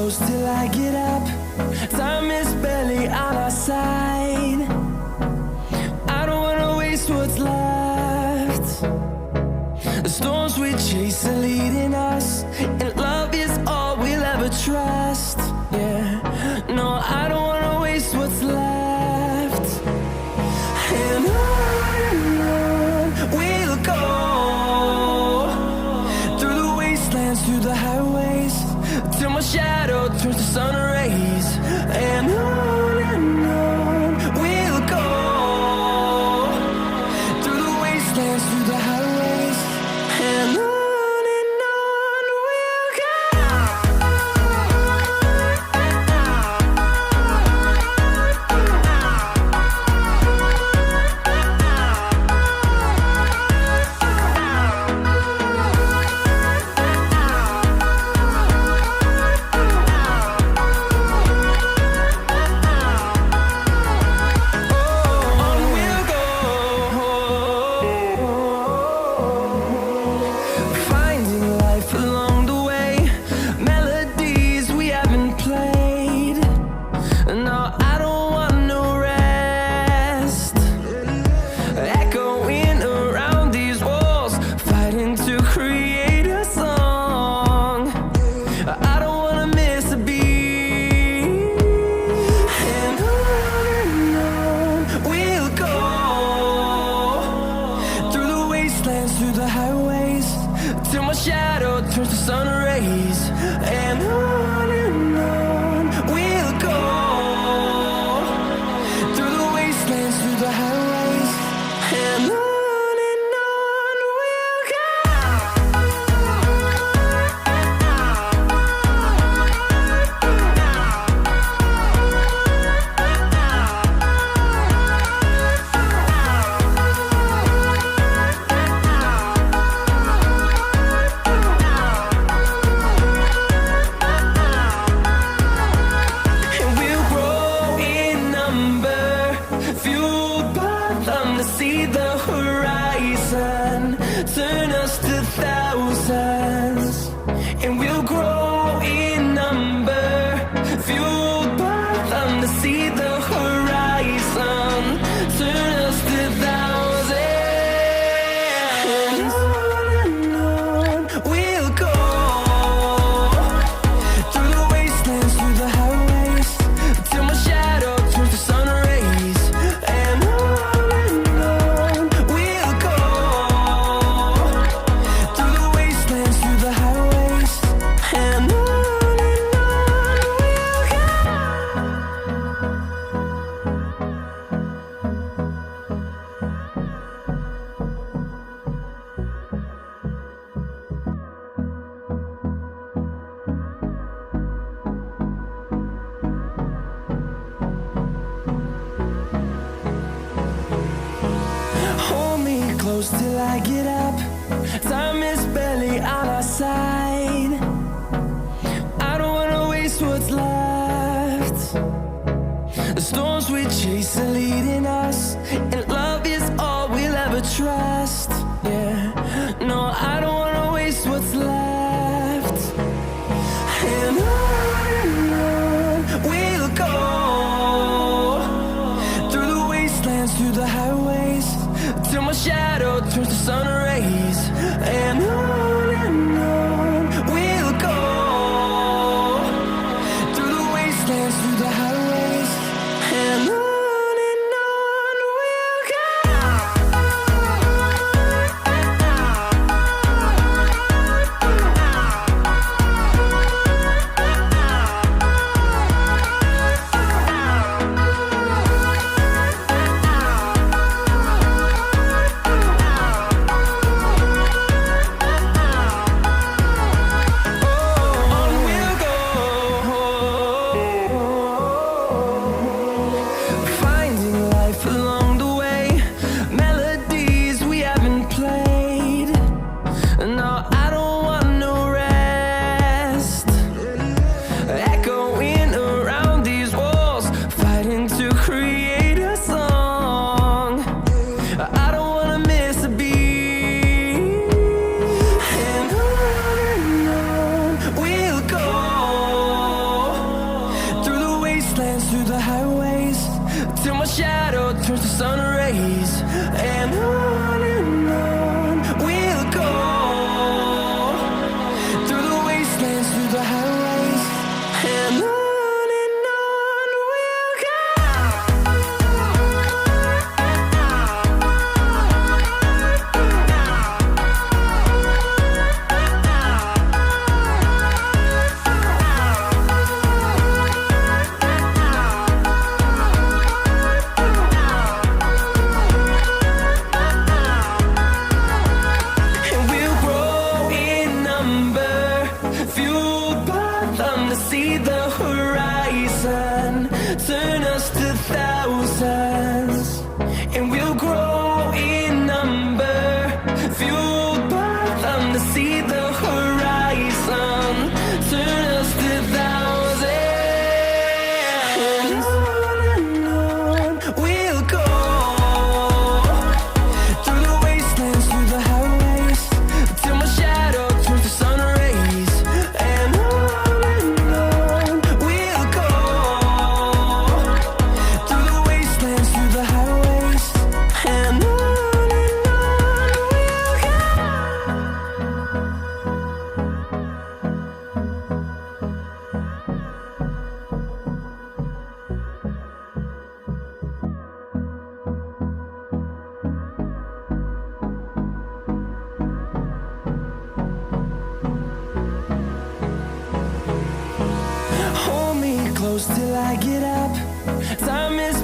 close till I get up. Time is barely on our side. I don't wanna waste what's left. The storms we chase are leading us, and love is all we'll ever trust. Yeah, no, I don't wanna waste what's left. And on we'll go, through the wastelands, through the highways, till my shadow turns to sun rays. And on we'll go, through the wastelands, through the highways, and on we'll go. Through the highways, till my shadow turns to sun rays. And on we'll go, through the wastelands, through the highways, and on we'll go. See the horizon, turn us to thousands, and we'll grow in number, fueled by them. To see the horizon, turn us to thousands, and on we'll go, through the wastelands, through the highways, till my shadow turns to sun rays. And close till I get up. Time is barely on our side. I don't wanna waste what's left. The storms we chase are leading us, and love is all we'll ever trust. Yeah, no, I don't wanna waste what's left. And on we'll go, through the wastelands, through the highways, till my shadow turns to sun rays. And on we'll go, through the wastelands, through the highways, and on we'll go. shadow turns to sun rays, and on we'll go, through the wastelands, through the highways, and on we'll go. And we'll grow in number, fueled by them to see the horizon, turn us to thousands. And we'll grow in number, fueled by them to see the horizon, turn us to thousands. And on we'll go, through the wastelands, through the highways, till my shadow turns to sun rays, and on we'll go, through the wastelands, through the highways, and on we'll go. Hold me close till I get up. Time is